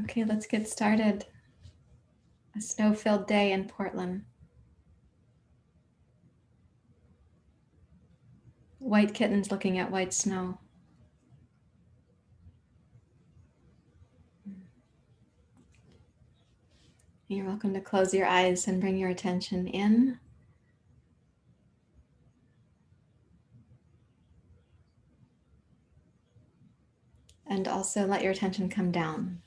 Okay, let's get started. A snow-filled day in Portland. White kittens looking at white snow. You're welcome to close your eyes and bring your attention in. And also let your attention come down.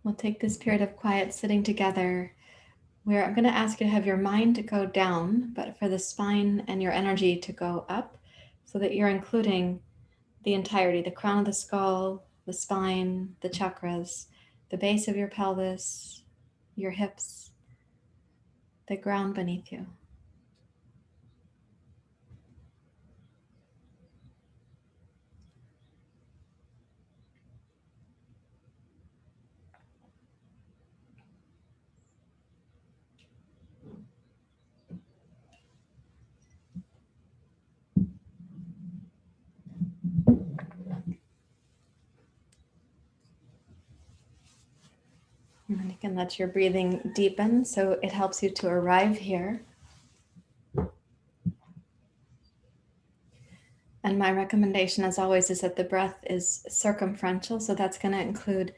We'll take this period of quiet sitting together where I'm going to ask you to have your mind to go down, but for the spine and your energy to go up so that you're including the entirety, the crown of the skull, the spine, the chakras, the base of your pelvis, your hips, the ground beneath you. And you can let your breathing deepen so it helps you to arrive here. And my recommendation, as always, is that the breath is circumferential. So that's going to include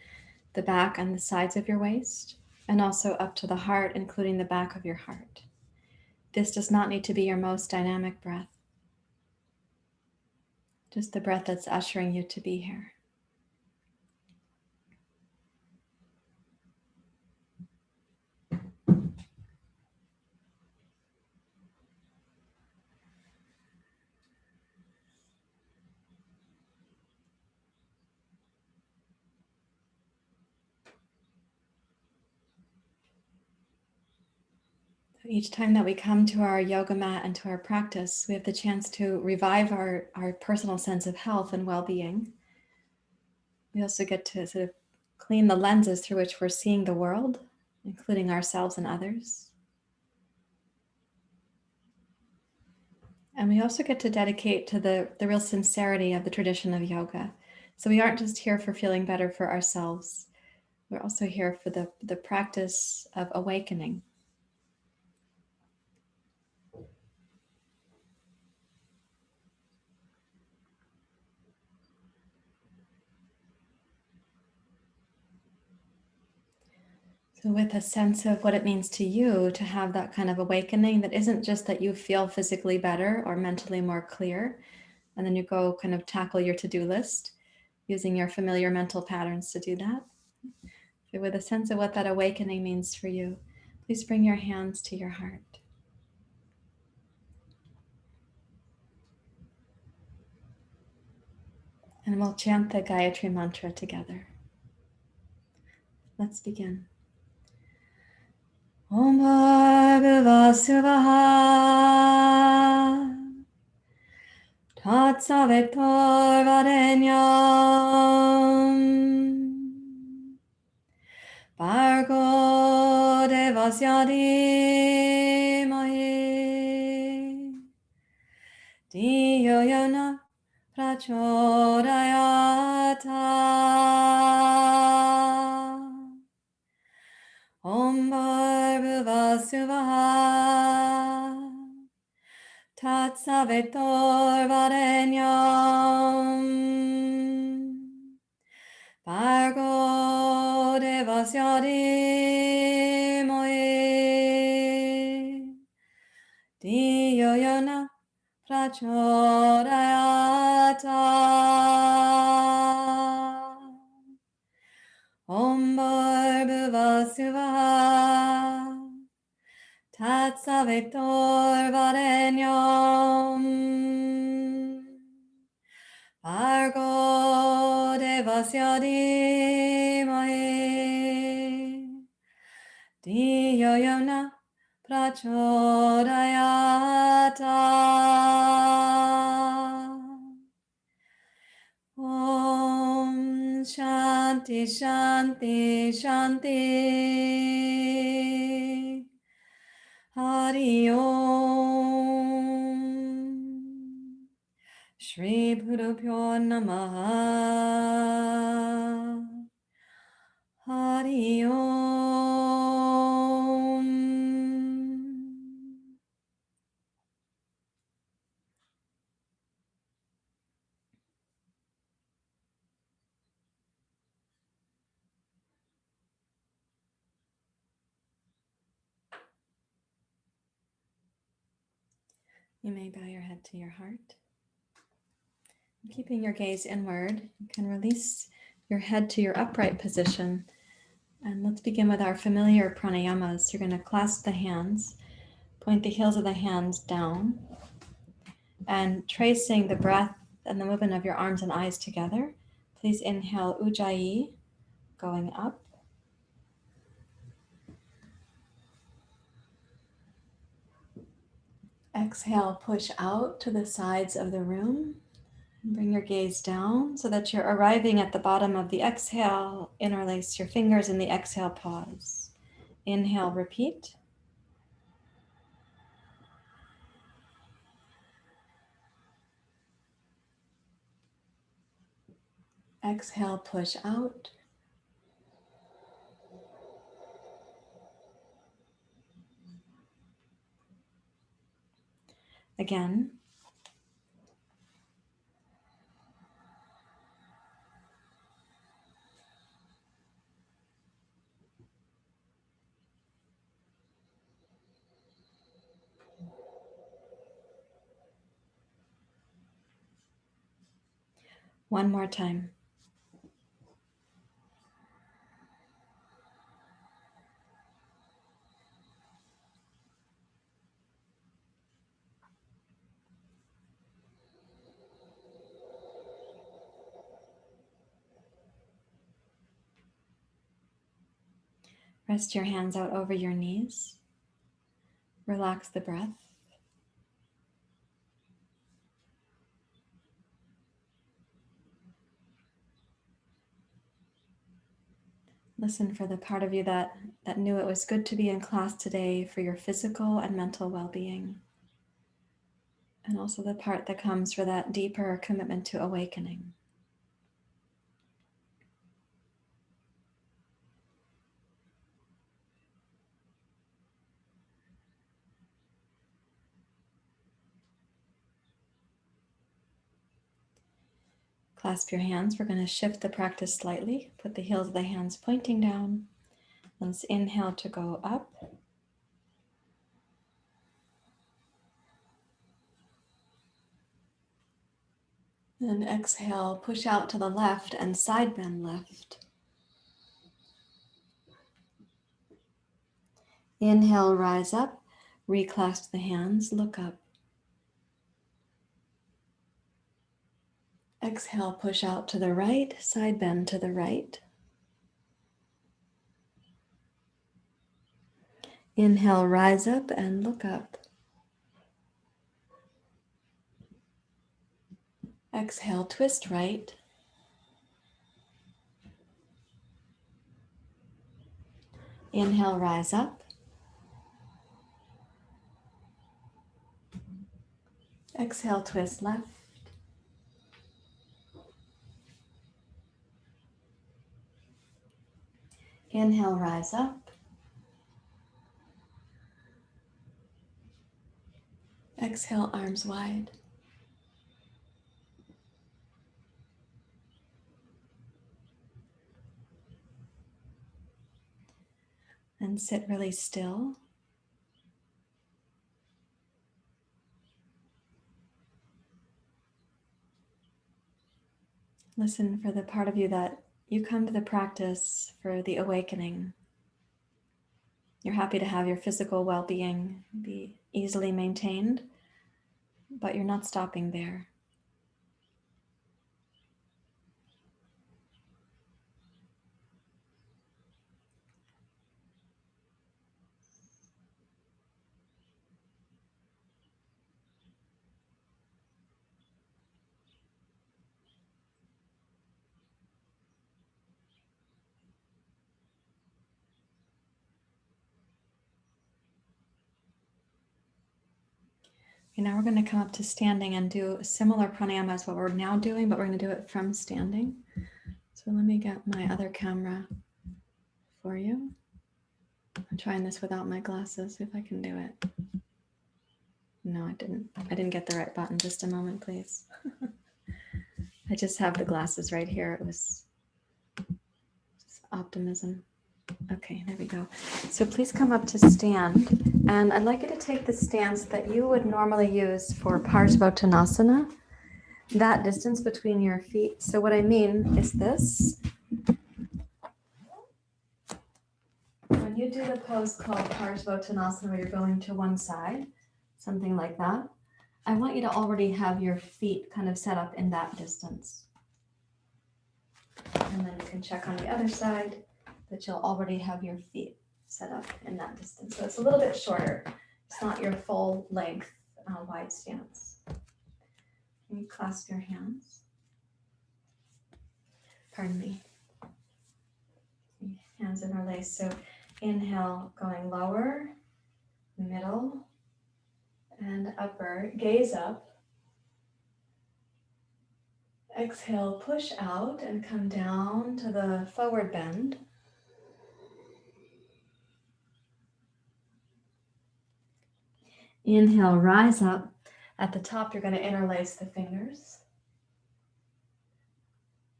the back and the sides of your waist, and also up to the heart, including the back of your heart. This does not need to be your most dynamic breath, just the breath that's ushering you to be here. Each time that we come to our yoga mat and to our practice, we have the chance to revive our personal sense of health and well-being. We also get to sort of clean the lenses through which we're seeing the world, including ourselves and others. And we also get to dedicate to the real sincerity of the tradition of yoga. So we aren't just here for feeling better for ourselves. We're also here for the practice of awakening. So with a sense of what it means to you to have that kind of awakening that isn't just that you feel physically better or mentally more clear, and then you go kind of tackle your to-do list using your familiar mental patterns to do that. So with a sense of what that awakening means for you, please bring your hands to your heart. And we'll chant the Gayatri mantra together. Let's begin. Om Bhargava Tat Savitor Varenyam Bhargo Devasya Dhimahi Dhiyo Yona Prachodayata Om Bhargava Tat Savitor Varenyam Bhargo Devasya Dhimahi Dhiyo Yona Prachodayata Om Bhargava Tat Savitor Varenyam Bhargo Devasya Dhimahi Dhiyo Yona Prachodayata Om Shanti Shanti Shanti Hari Om Shri Gurubhyo Namaha. Hari Om. You may bow your head to your heart. Keeping your gaze inward, you can release your head to your upright position. And let's begin with our familiar pranayamas. You're going to clasp the hands, point the heels of the hands down, and tracing the breath and the movement of your arms and eyes together. Please inhale Ujjayi, going up. Exhale, push out to the sides of the room. Bring your gaze down so that you're arriving at the bottom of the exhale. Interlace your fingers in the exhale, pause. Inhale, repeat. Exhale, push out. Again. One more time. Rest your hands out over your knees. Relax the breath. Listen for the part of you that knew it was good to be in class today for your physical and mental well-being. And also the part that comes for that deeper commitment to awakening. Clasp your hands. We're going to shift the practice slightly. Put the heels of the hands pointing down. Let's inhale to go up. And exhale, push out to the left and side bend left. Inhale, rise up. Reclasp the hands, look up. Exhale, push out to the right, side bend to the right. Inhale, rise up and look up. Exhale, twist right. Inhale, rise up. Exhale, twist left. Inhale, rise up. Exhale, arms wide. And sit really still. Listen for the part of you that you come to the practice for the awakening. You're happy to have your physical well-being be easily maintained, but you're not stopping there. Okay, now we're going to come up to standing and do a similar pranayama as what we're now doing, but we're going to do it from standing. So let me get my other camera for you. I'm trying this without my glasses, see if I can do it. No, I didn't get the right button. Just a moment, please. I just have the glasses right here. It was just optimism. Okay, there we go. So please come up to stand, and I'd like you to take the stance that you would normally use for parvrottanasana, that distance between your feet. So what I mean is this. When you do the pose called parsvottanasana, where you're going to one side, something like that, I want you to already have your feet kind of set up in that distance. And then you can check on the other side that you'll already have your feet set up in that distance. So it's a little bit shorter. It's not your full length wide stance. Can you clasp your hands? Pardon me. Hands interlaced. So inhale, going lower, middle, and upper. Gaze up. Exhale, push out and come down to the forward bend. Inhale, rise up. At the top, you're going to interlace the fingers.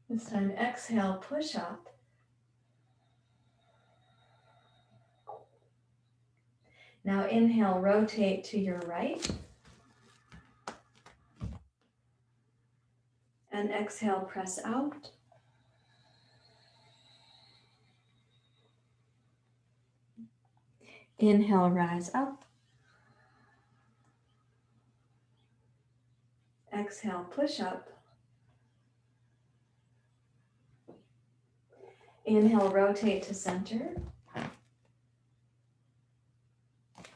This time, exhale, push up. Now inhale, rotate to your right. And exhale, press out. Inhale, rise up. Exhale, push up. Inhale, rotate to center.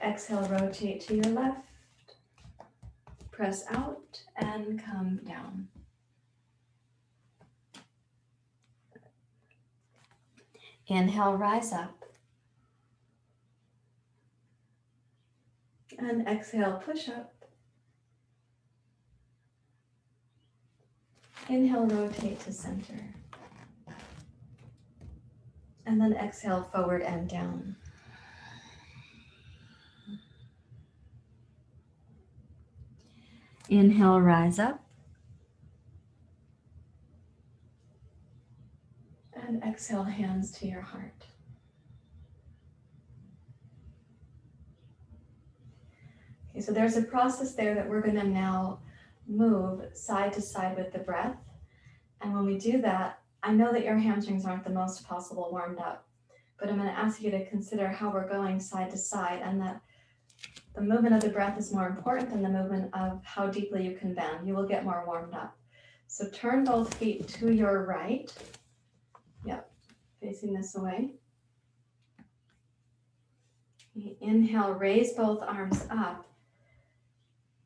Exhale, rotate to your left. Press out and come down. Inhale, rise up. And exhale, push up. Inhale, rotate to center. And then exhale, forward and down. Inhale, rise up. And exhale, hands to your heart. Okay, so there's a process there that we're going to now move side to side with the breath. And when we do that, I know that your hamstrings aren't the most possible warmed up, but I'm going to ask you to consider how we're going side to side, and that the movement of the breath is more important than the movement of how deeply you can bend. You will get more warmed up. So turn both feet to your right. Yep, facing this way. Inhale, raise both arms up.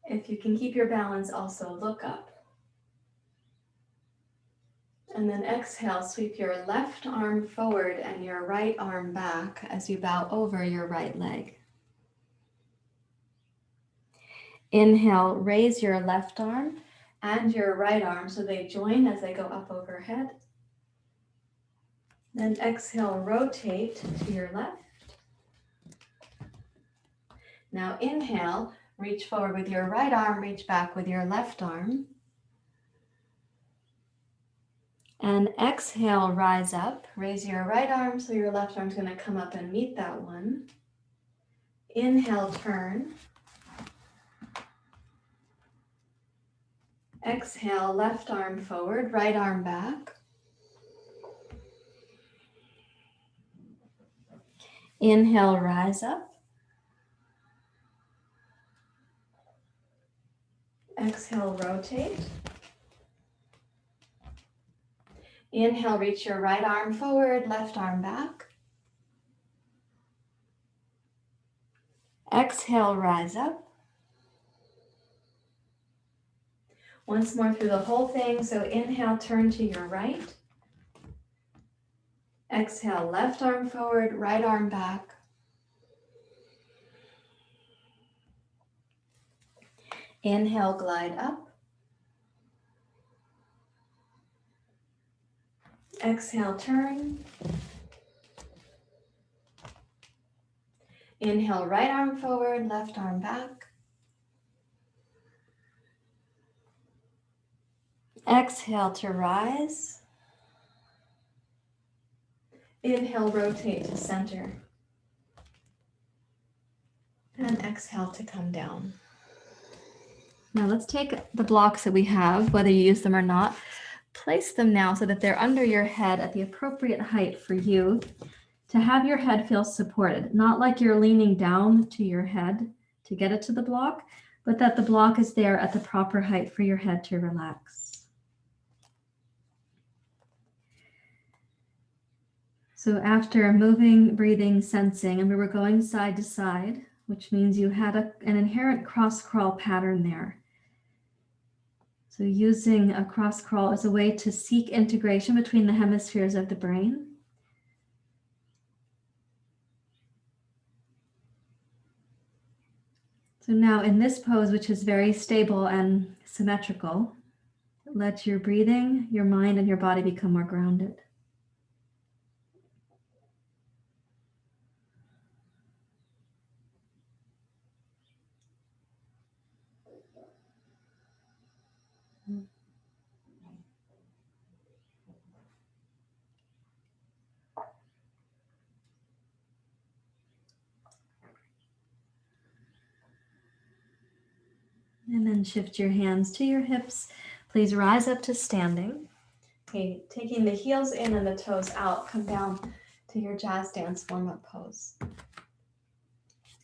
If you can keep your balance, also look up. And then exhale, sweep your left arm forward and your right arm back as you bow over your right leg. Inhale, raise your left arm and your right arm so they join as they go up overhead. Then exhale, rotate to your left. Now inhale, reach forward with your right arm, reach back with your left arm. And exhale, rise up. Raise your right arm so your left arm's going to come up and meet that one. Inhale, turn. Exhale, left arm forward, right arm back. Inhale, rise up. Exhale, rotate. Inhale, reach your right arm forward, left arm back. Exhale, rise up. Once more through the whole thing. So inhale, turn to your right. Exhale, left arm forward, right arm back. Inhale, glide up. Exhale, turn. Inhale, right arm forward, left arm back. Exhale to rise. Inhale, rotate to center. And exhale to come down. Now let's take the blocks that we have, whether you use them or not, place them now so that they're under your head at the appropriate height for you to have your head feel supported, not like you're leaning down to your head to get it to the block, but that the block is there at the proper height for your head to relax. So after moving, breathing, sensing, and we were going side to side, which means you had an inherent cross-crawl pattern there. So using a cross-crawl as a way to seek integration between the hemispheres of the brain. So now in this pose, which is very stable and symmetrical, let your breathing, your mind, and your body become more grounded. And then shift your hands to your hips. Please rise up to standing. Okay, taking the heels in and the toes out, come down to your jazz dance warm-up pose.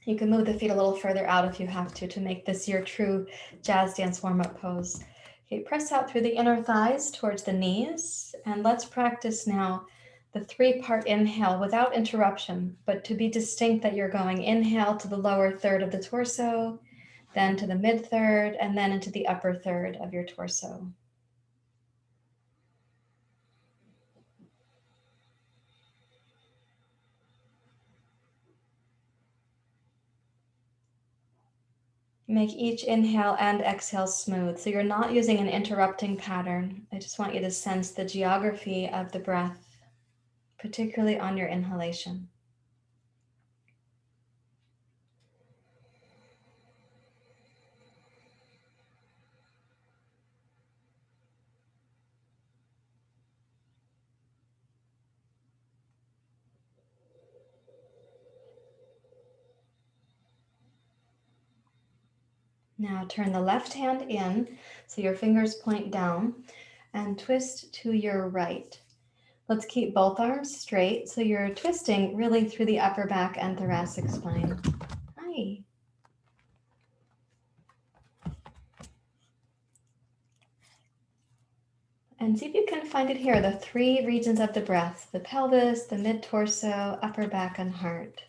You can move the feet a little further out if you have to make this your true jazz dance warm-up pose. Okay, press out through the inner thighs towards the knees, and let's practice now the 3-part inhale without interruption, but to be distinct that you're going inhale to the lower third of the torso, then to the mid third, and then into the upper third of your torso. Make each inhale and exhale smooth. So you're not using an interrupting pattern. I just want you to sense the geography of the breath, particularly on your inhalation. Now turn the left hand in, so your fingers point down, and twist to your right. Let's keep both arms straight, so you're twisting really through the upper back and thoracic spine. Hi. And see if you can find it here, the 3 regions of the breath, the pelvis, the mid-torso, upper back, and heart.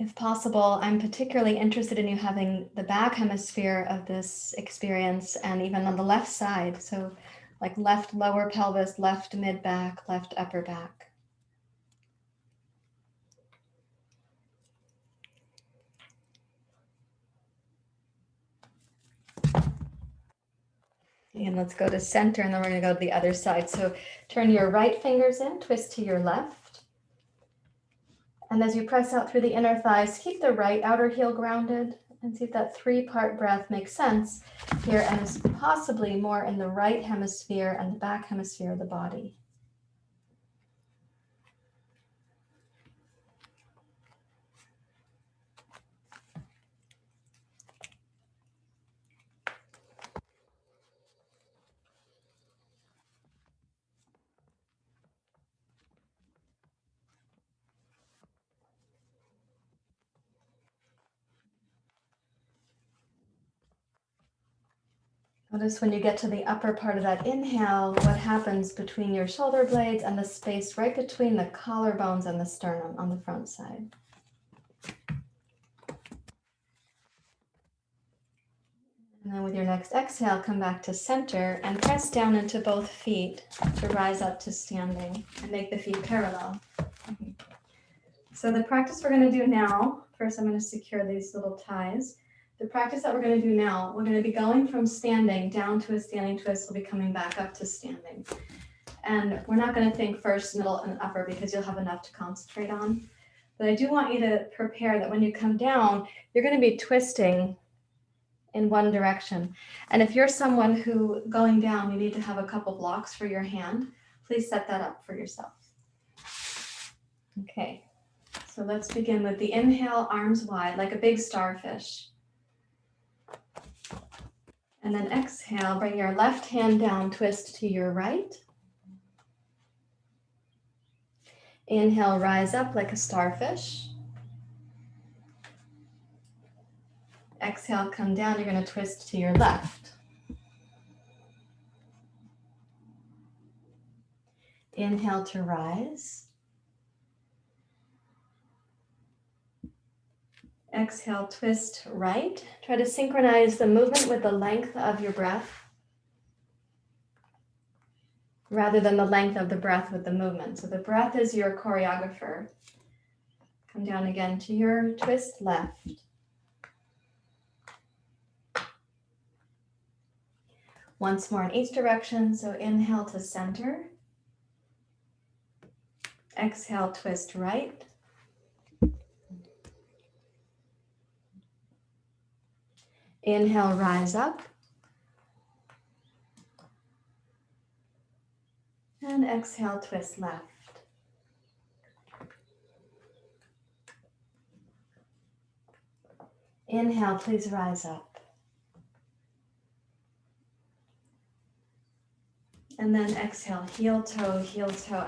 If possible, I'm particularly interested in you having the back hemisphere of this experience and even on the left side. So like left lower pelvis, left mid back, left upper back. And let's go to center, and then we're going to go to the other side. So turn your right fingers in, twist to your left. And as you press out through the inner thighs, keep the right outer heel grounded and see if that 3-part breath makes sense here and is possibly more in the right hemisphere and the back hemisphere of the body. Notice when you get to the upper part of that inhale, what happens between your shoulder blades and the space right between the collarbones and the sternum on the front side. And then with your next exhale, come back to center and press down into both feet to rise up to standing and make the feet parallel. So the practice we're going to do now, first I'm going to secure these little ties. The practice that we're going to do now, we're going to be going from standing down to a standing twist. We'll be coming back up to standing. And we're not going to think first, middle, and upper because you'll have enough to concentrate on. But I do want you to prepare that when you come down, you're going to be twisting in one direction. And if you're someone who going down, you need to have a couple blocks for your hand, please set that up for yourself. Okay, so let's begin with the inhale, arms wide, like a big starfish. And then exhale, bring your left hand down, twist to your right. Inhale, rise up like a starfish. Exhale, come down, you're going to twist to your left. Inhale to rise. Exhale, twist right. Try to synchronize the movement with the length of your breath rather than the length of the breath with the movement. So the breath is your choreographer. Come down again to your twist left. Once more in each direction. So inhale to center. Exhale, twist right. Inhale, rise up. And exhale, twist left. Inhale, please rise up. And then exhale, heel toe,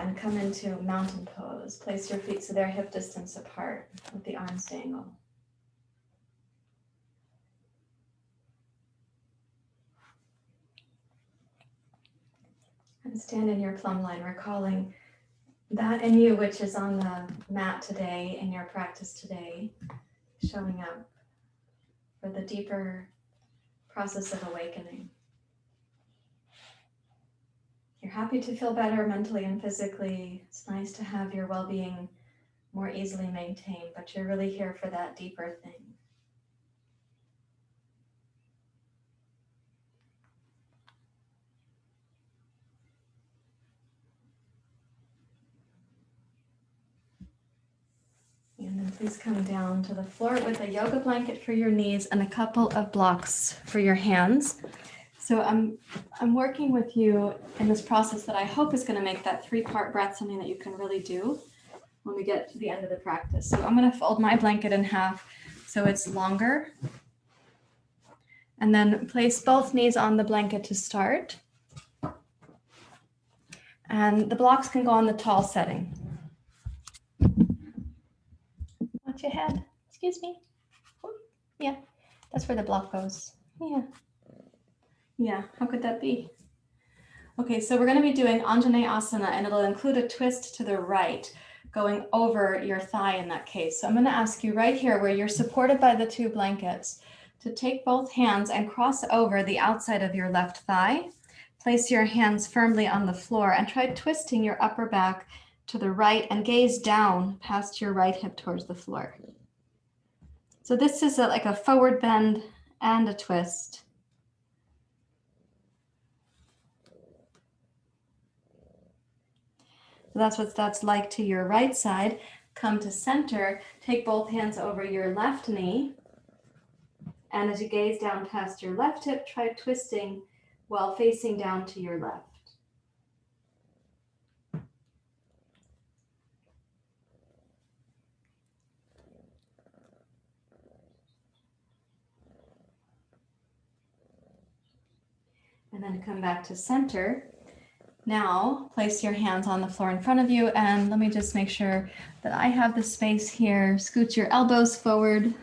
and come into mountain pose. Place your feet so they're hip distance apart with the arms dangle. And stand in your plumb line, recalling that in you which is on the mat today, in your practice today, showing up for the deeper process of awakening. You're happy to feel better mentally and physically. It's nice to have your well-being more easily maintained, but you're really here for that deeper thing. And then please come down to the floor with a yoga blanket for your knees and a couple of blocks for your hands. So I'm working with you in this process that I hope is going to make that 3-part breath something that you can really do when we get to the end of the practice. So I'm going to fold my blanket in half so it's longer. And then place both knees on the blanket to start. And the blocks can go on the tall setting. Watch your head. Excuse me. Yeah, that's where the block goes. Yeah, how could that be? Okay, so we're going to be doing anjaneyasana, and it'll include a twist to the right, going over your thigh in that case. So I'm going to ask you right here where you're supported by the 2 blankets to take both hands and cross over the outside of your left thigh. Place your hands firmly on the floor and try twisting your upper back to the right and gaze down past your right hip towards the floor. So this is like a forward bend and a twist. So that's what that's like to your right side. Come to center, take both hands over your left knee. And as you gaze down past your left hip, try twisting while facing down to your left. And then come back to center. Now, place your hands on the floor in front of you, and let me just make sure that I have the space here. Scoot your elbows forward.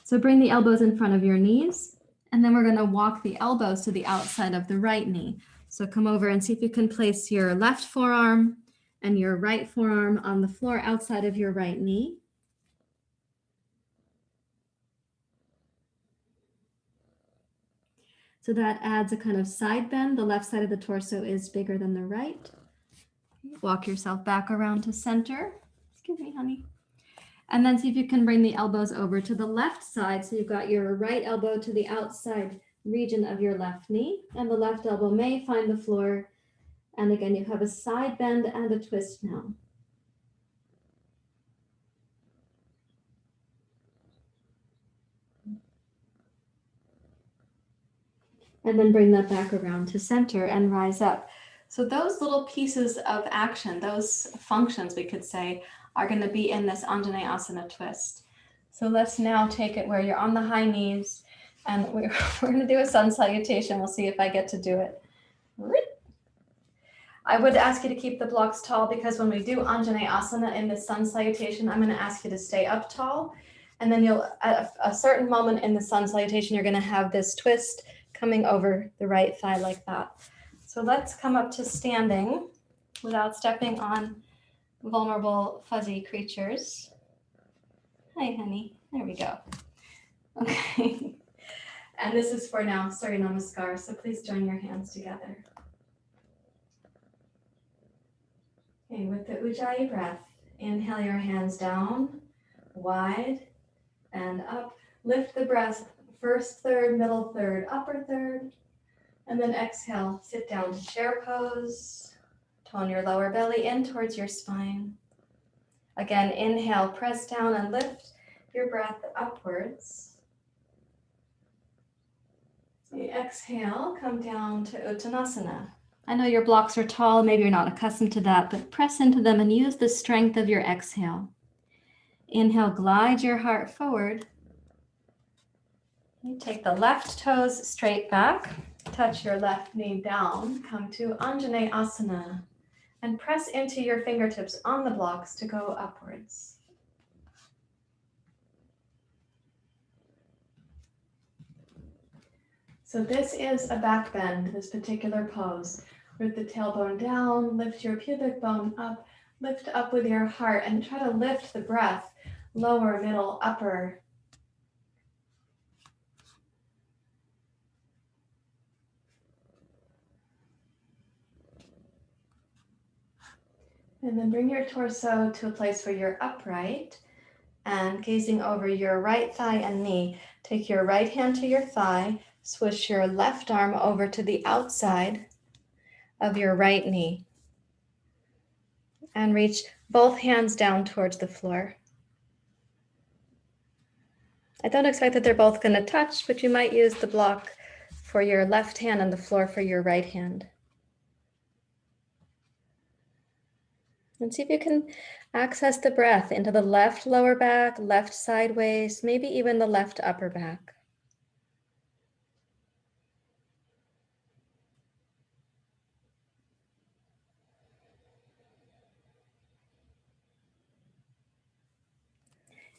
So bring the elbows in front of your knees, and then we're going to walk the elbows to the outside of the right knee. So come over and see if you can place your left forearm and your right forearm on the floor outside of your right knee. So that adds a kind of side bend. The left side of the torso is bigger than the right. Walk yourself back around to center. Excuse me, honey. And then see if you can bring the elbows over to the left side. So you've got your right elbow to the outside region of your left knee, and the left elbow may find the floor. And again, you have a side bend and a twist now. And then bring that back around to center and rise up. So those little pieces of action, those functions, we could say, are going to be in this anjaneyasana twist. So let's now take it where you're on the high knees, and we're going to do a sun salutation. We'll see if I get to do it. I would ask you to keep the blocks tall, because when we do anjaneyasana in the sun salutation, I'm going to ask you to stay up tall. And then you'll, at a certain moment in the sun salutation, you're going to have this twist coming over the right thigh like that. So let's come up to standing without stepping on vulnerable, fuzzy creatures. Hi, honey. There we go. Okay. And this is for now, Surya Namaskar. So please join your hands together. Okay, with the Ujjayi breath, inhale your hands down, wide, and up. Lift the breath, first third, middle third, upper third. And then exhale, sit down to chair pose. Tone your lower belly in towards your spine. Again, inhale, press down and lift your breath upwards. Exhale, come down to Uttanasana. I know your blocks are tall, maybe you're not accustomed to that, but press into them and use the strength of your exhale. Inhale, glide your heart forward. You take the left toes straight back, touch your left knee down, come to anjaneyasana, and press into your fingertips on the blocks to go upwards. So this is a back bend, this particular pose. With the tailbone down, lift your pubic bone up, lift up with your heart, and try to lift the breath, lower, middle, upper. And then bring your torso to a place where you're upright and gazing over your right thigh and knee. Take your right hand to your thigh, switch your left arm over to the outside of your right knee, and reach both hands down towards the floor. I don't expect that they're both going to touch, but you might use the block for your left hand and the floor for your right hand. And see if you can access the breath into the left lower back, left sideways, maybe even the left upper back.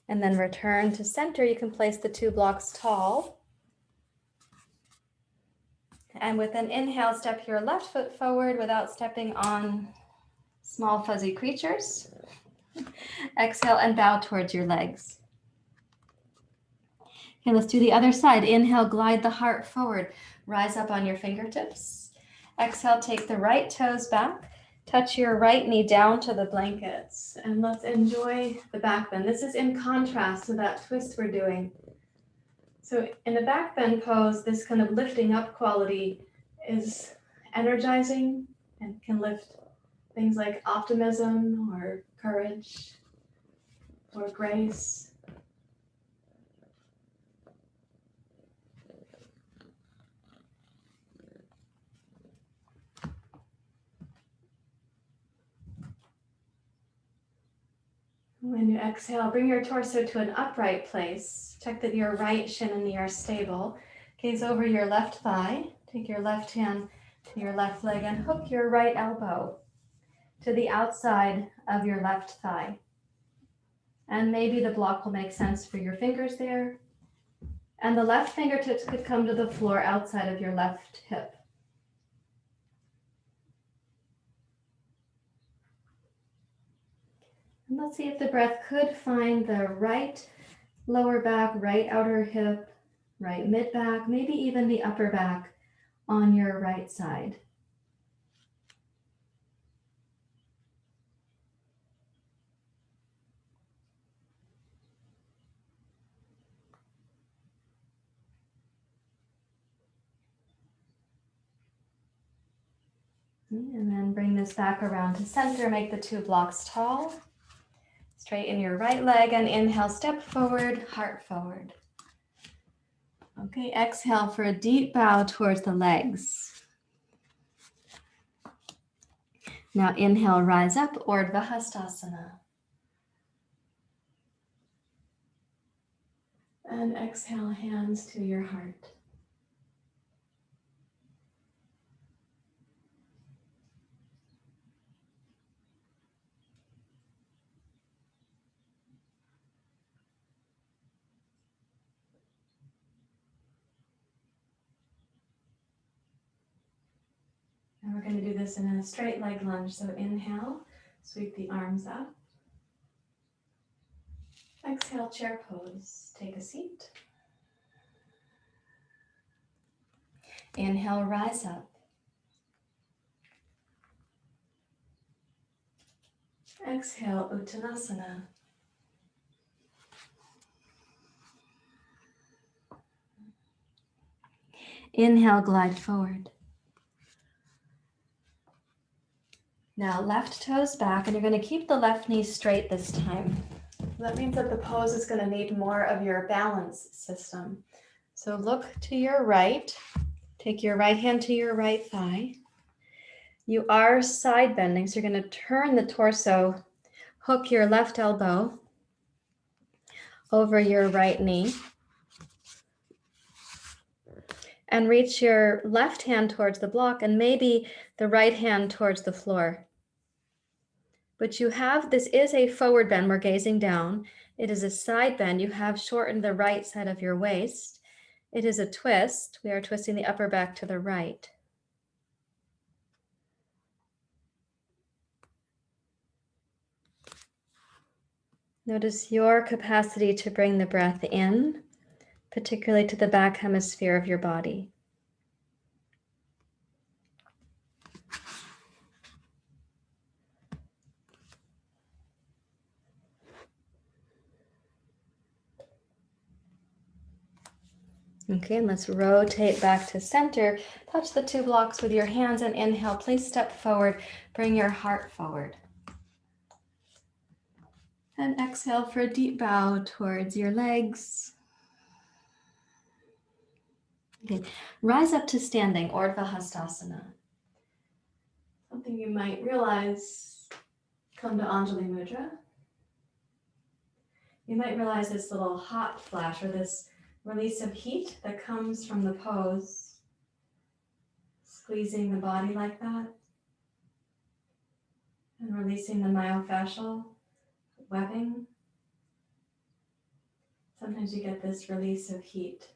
And then return to center. You can place the two blocks tall. And with an inhale, step your left foot forward without stepping on small fuzzy creatures. Exhale and bow towards your legs. Okay, let's do the other side. Inhale, glide the heart forward. Rise up on your fingertips. Exhale, take the right toes back. Touch your right knee down to the blankets, and let's enjoy the back bend. This is in contrast to that twist we're doing. So in the back bend pose, this kind of lifting up quality is energizing and can lift things like optimism or courage or grace. When you exhale, bring your torso to an upright place. Check that your right shin and knee are stable. Gaze over your left thigh. Take your left hand to your left leg and hook your right elbow to the outside of your left thigh. And maybe the block will make sense for your fingers there. And the left fingertips could come to the floor outside of your left hip. And let's see if the breath could find the right lower back, right outer hip, right mid back, maybe even the upper back on your right side. And then bring this back around to center. Make the 2 blocks tall. Straighten your right leg and inhale, step forward, heart forward. Okay, exhale for a deep bow towards the legs. Now inhale, rise up, Hastasana. And exhale, hands to your heart. And we're going to do this in a straight leg lunge. So inhale, sweep the arms up. Exhale, chair pose. Take a seat. Inhale, rise up. Exhale, Uttanasana. Inhale, glide forward. Now left toes back, and you're going to keep the left knee straight this time. That means that the pose is going to need more of your balance system. So look to your right. Take your right hand to your right thigh. You are side bending, so you're going to turn the torso, hook your left elbow over your right knee, and reach your left hand towards the block and maybe the right hand towards the floor. But you have, this is a forward bend, we're gazing down. It is a side bend. You have shortened the right side of your waist. It is a twist. We are twisting the upper back to the right. Notice your capacity to bring the breath in, particularly to the back hemisphere of your body. Okay, and let's rotate back to center. Touch the 2 blocks with your hands and inhale. Please step forward. Bring your heart forward. And exhale for a deep bow towards your legs. Okay, rise up to standing, Hastasana. Something you might realize, come to Anjali Mudra. You might realize this little hot flash or this release of heat that comes from the pose, squeezing the body like that, and releasing the myofascial webbing. Sometimes you get this release of heat.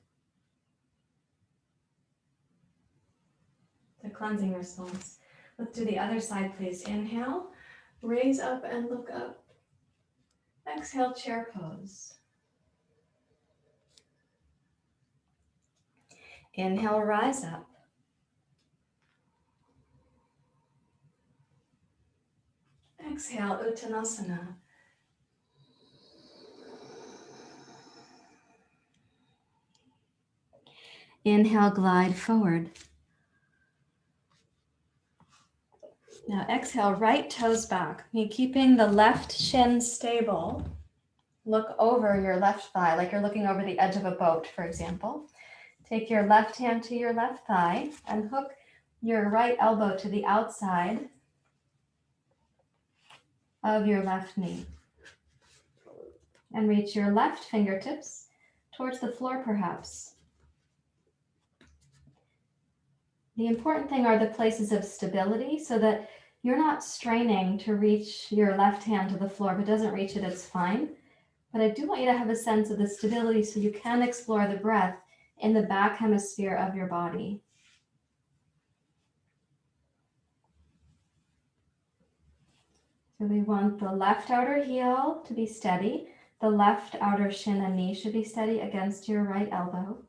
The cleansing response. Let's do the other side, please. Inhale, raise up and look up. Exhale, chair pose. Inhale, rise up. Exhale, Uttanasana. Inhale, glide forward. Now exhale, right toes back. You're keeping the left shin stable. Look over your left thigh, like you're looking over the edge of a boat, for example. Take your left hand to your left thigh and hook your right elbow to the outside of your left knee. And reach your left fingertips towards the floor, perhaps. The important thing are the places of stability so that you're not straining to reach your left hand to the floor. If it doesn't reach it, it's fine. But I do want you to have a sense of the stability so you can explore the breath in the back hemisphere of your body. So we want the left outer heel to be steady. The left outer shin and knee should be steady against your right elbow.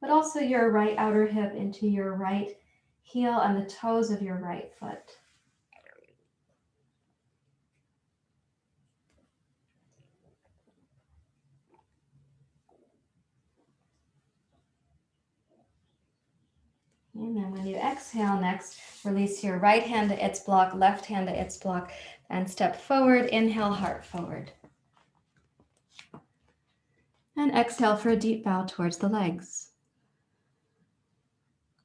But also your right outer hip into your right heel and the toes of your right foot. And then when you exhale next, release your right hand to its block, left hand to its block, and step forward. Inhale, heart forward. And exhale for a deep bow towards the legs.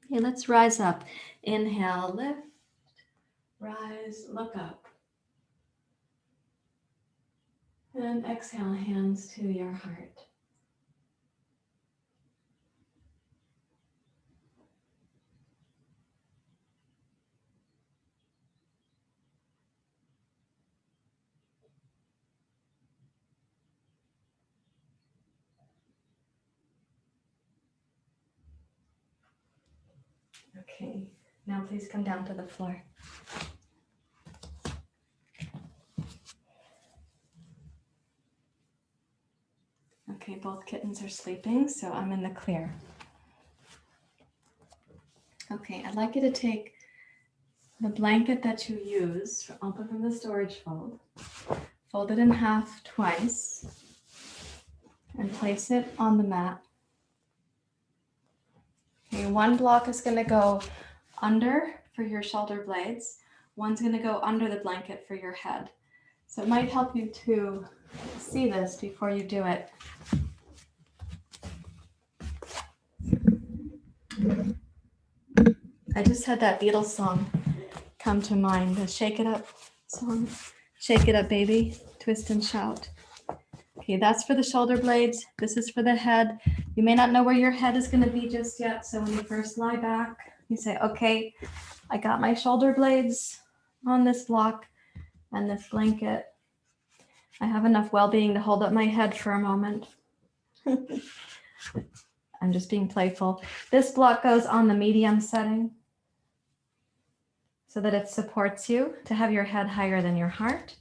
Okay, let's rise up. Inhale, lift, rise, look up. And exhale, hands to your heart. Okay, now please come down to the floor. Okay, both kittens are sleeping, so I'm in the clear. Okay, I'd like you to take the blanket that you use, open from the storage fold, fold it in half twice, and place it on the mat. Okay, one block is going to go under for your shoulder blades. One's going to go under the blanket for your head. So it might help you to see this before you do it. I just had that Beatles song come to mind, the Shake It Up song. Shake it up, baby, twist and shout. Okay, that's for the shoulder blades. This is for the head. You may not know where your head is going to be just yet. So when you first lie back, you say, okay, I got my shoulder blades on this block and this blanket. I have enough well-being to hold up my head for a moment. I'm just being playful. This block goes on the medium setting so that it supports you to have your head higher than your heart.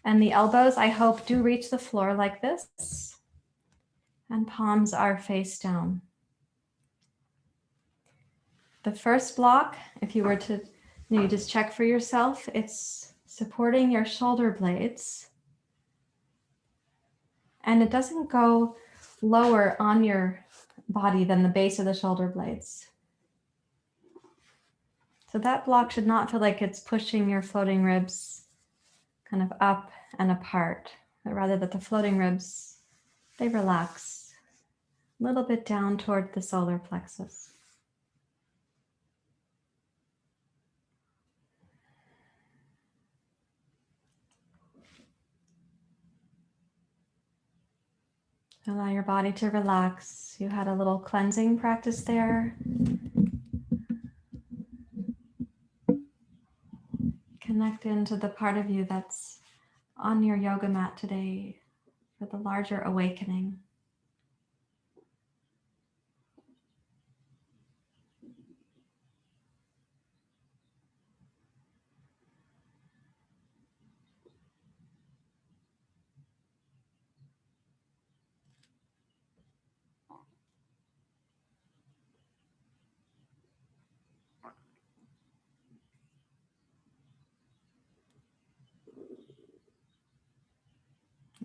And the elbows, I hope, do reach the floor like this. And palms are face down. The first block, if you were to you just check for yourself, it's supporting your shoulder blades. And it doesn't go lower on your body than the base of the shoulder blades. So that block should not feel like it's pushing your floating ribs kind of up and apart, but rather that the floating ribs, they relax a little bit down toward the solar plexus. Allow your body to relax. You had a little cleansing practice there. Connect into the part of you that's on your yoga mat today for the larger awakening.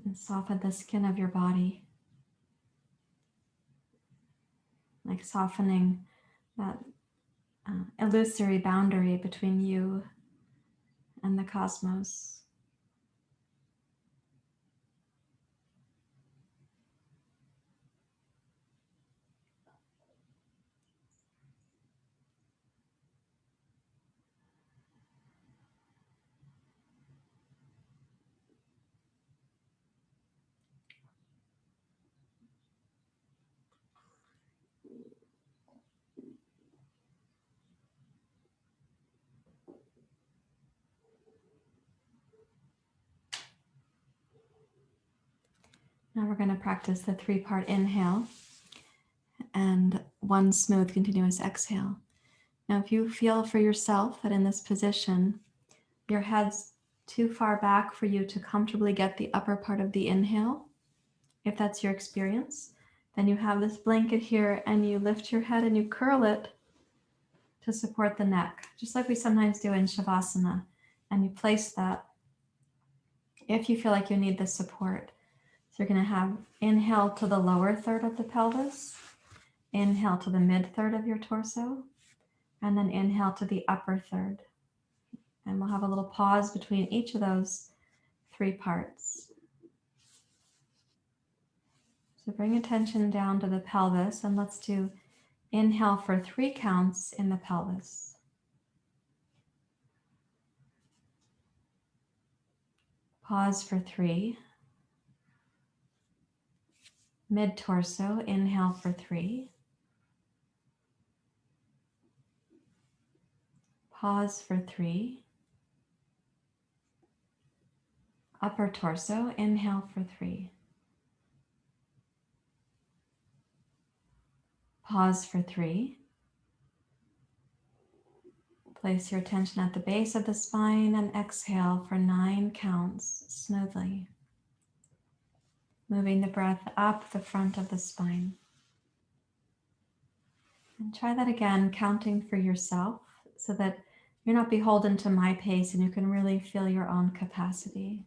And soften the skin of your body, like softening that illusory boundary between you and the cosmos. Now we're going to practice the 3-part inhale and 1 smooth continuous exhale. Now if you feel for yourself that in this position, your head's too far back for you to comfortably get the upper part of the inhale, if that's your experience, then you have this blanket here and you lift your head and you curl it to support the neck, just like we sometimes do in Shavasana. And you place that if you feel like you need the support. So you're going to have inhale to the lower third of the pelvis, inhale to the mid third of your torso, and then inhale to the upper third. And we'll have a little pause between each of those 3 parts. So bring attention down to the pelvis, and let's do inhale for 3 counts in the pelvis. Pause for 3. Mid-torso, inhale for 3. Pause for 3. Upper torso, inhale for 3. Pause for 3. Place your attention at the base of the spine and exhale for 9 counts smoothly. Moving the breath up the front of the spine. And try that again, counting for yourself so that you're not beholden to my pace and you can really feel your own capacity.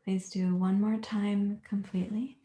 Please do one more time completely.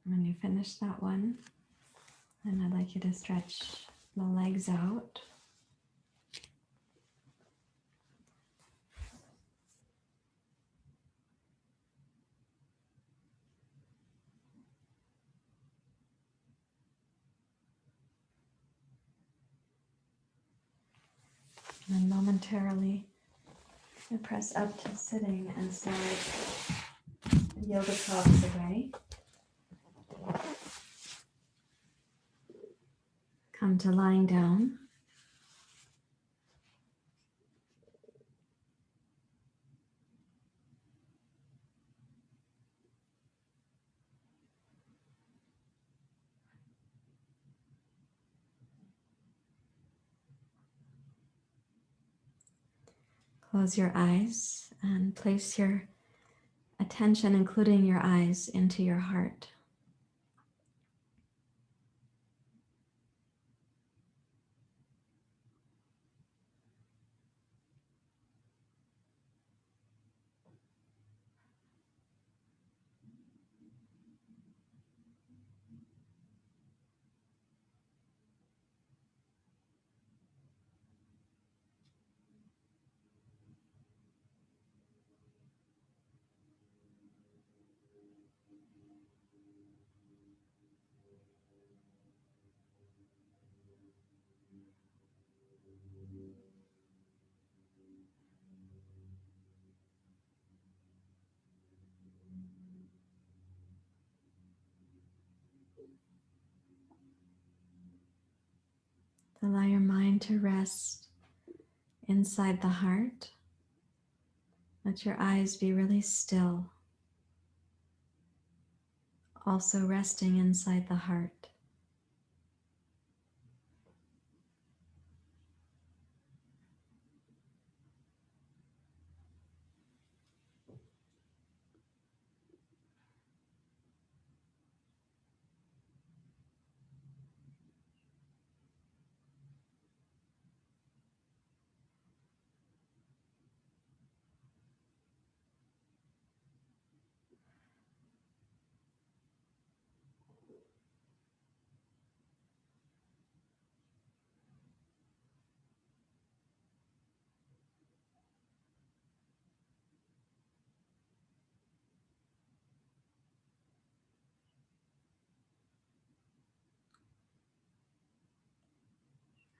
When you finish that one, then I'd like you to stretch the legs out. And then momentarily you press up to sitting and slide the yoga pose away. Come to lying down. Close your eyes and place your attention, including your eyes, into your heart. Allow your mind to rest inside the heart. Let your eyes be really still, also resting inside the heart.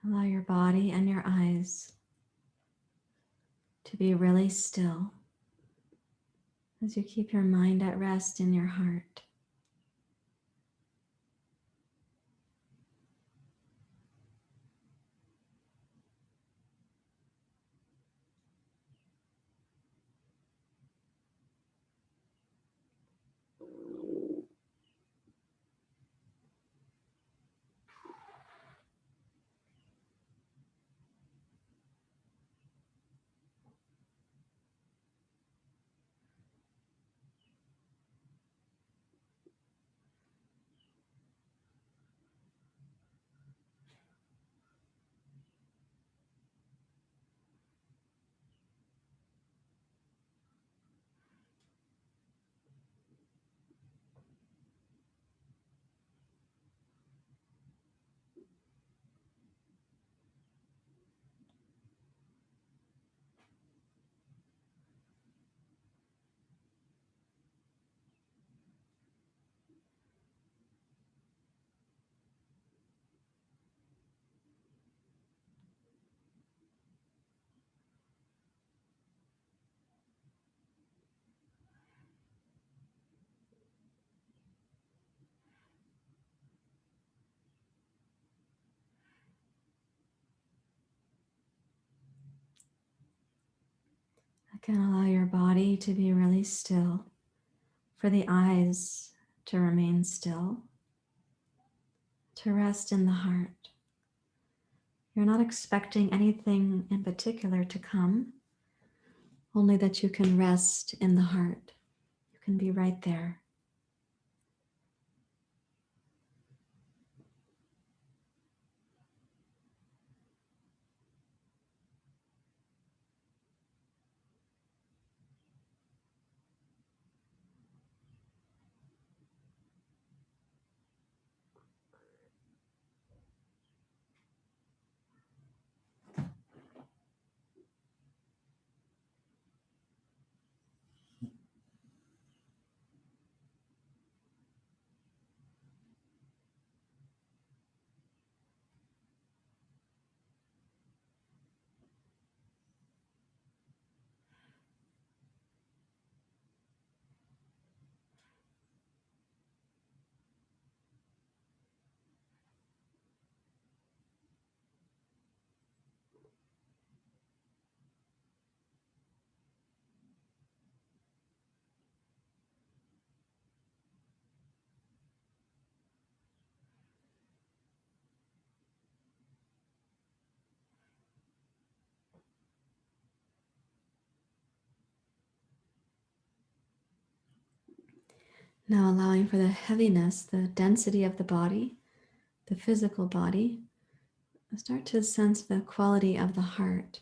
Allow your body and your eyes to be really still as you keep your mind at rest in your heart. Again, allow your body to be really still, for the eyes to remain still, to rest in the heart. You're not expecting anything in particular to come, only that you can rest in the heart. You can be right there. Now allowing for the heaviness, the density of the body, the physical body. Start to sense the quality of the heart.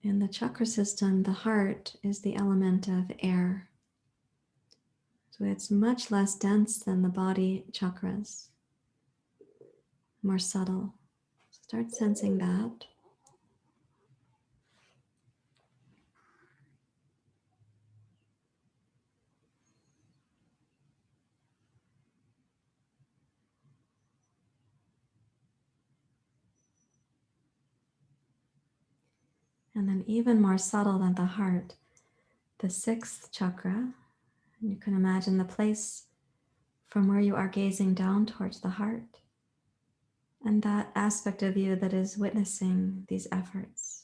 In the chakra system, the heart is the element of air. So it's much less dense than the body chakras, more subtle. So start sensing that. And then even more subtle than the heart, the sixth chakra. And you can imagine the place from where you are gazing down towards the heart. and that aspect of you that is witnessing these efforts.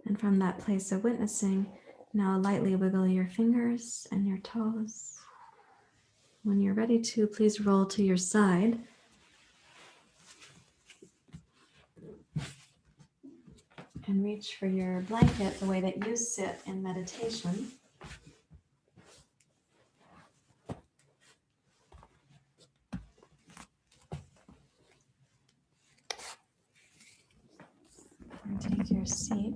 And from that place of witnessing, now lightly wiggle your fingers and your toes. When you're ready to, please roll to your side. And reach for your blanket the way that you sit in meditation. And take your seat.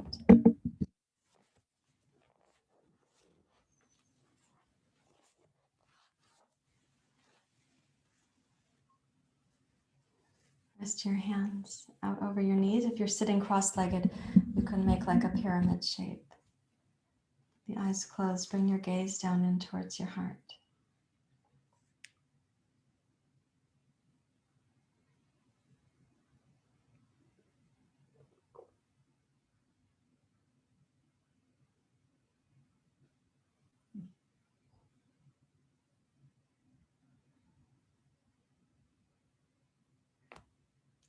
Rest your hands out over your knees. If you're sitting cross-legged, you can make like a pyramid shape. The eyes closed, bring your gaze down in towards your heart.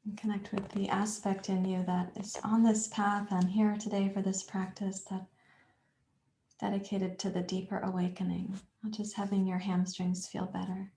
And connect with the aspect in you that is on this path and here today for this practice that is dedicated to the deeper awakening, not just having your hamstrings feel better.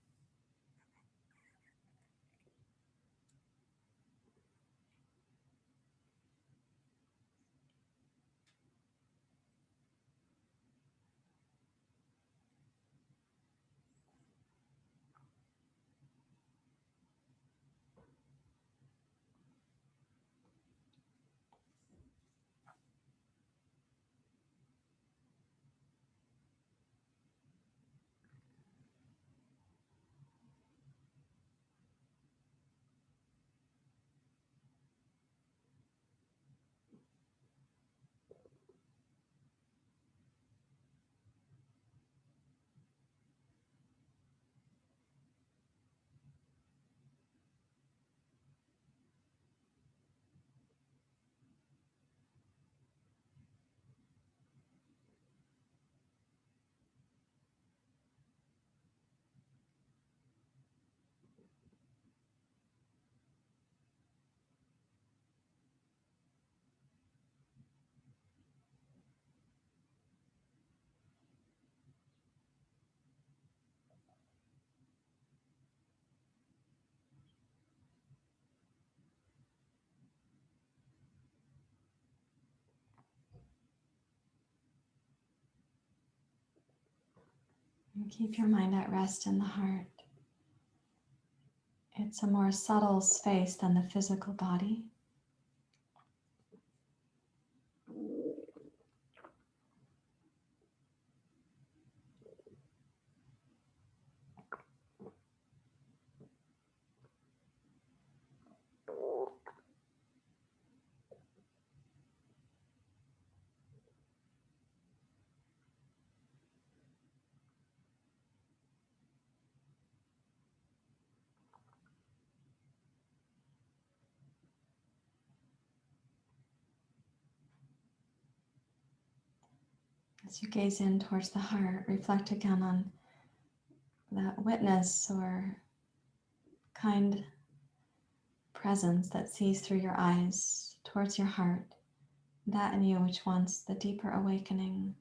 And keep your mind at rest in the heart. It's a more subtle space than the physical body. As you gaze in towards the heart, reflect again on that witness or kind presence that sees through your eyes towards your heart, that in you which wants the deeper awakening.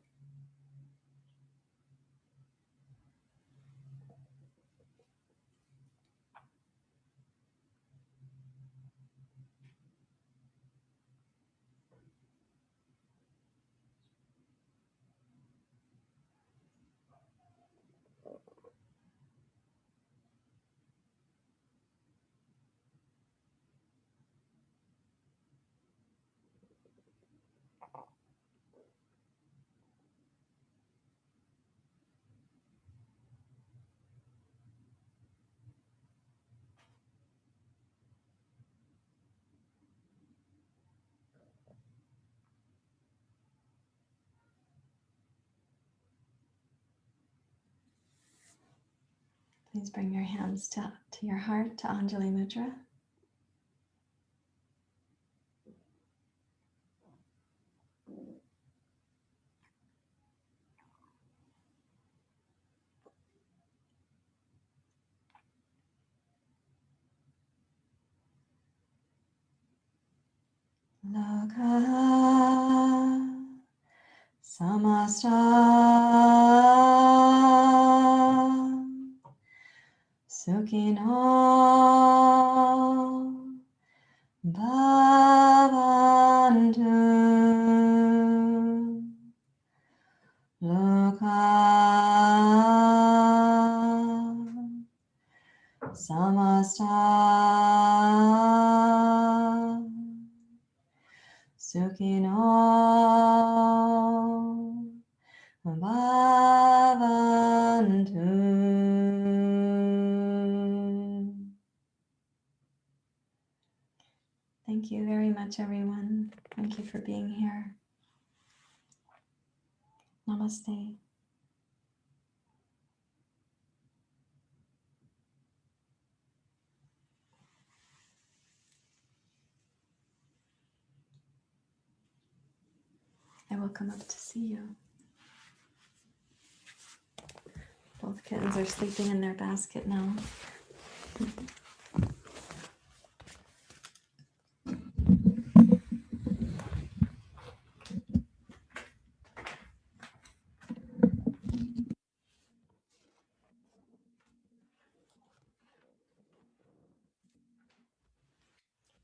Please bring your hands to your heart, to Anjali Mudra. Loka samasta sukhino bhavantu. Loka samasta sukhino bhavantu. Thank you very much, everyone. Thank you for being here. Namaste. I will come up to see you. Both kittens are sleeping in their basket now.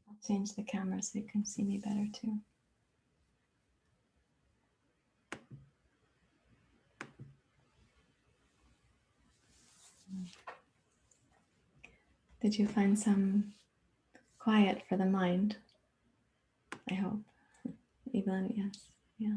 I'll change the camera so you can see me better too. Did you find some quiet for the mind? I hope. Even, yes. Yeah.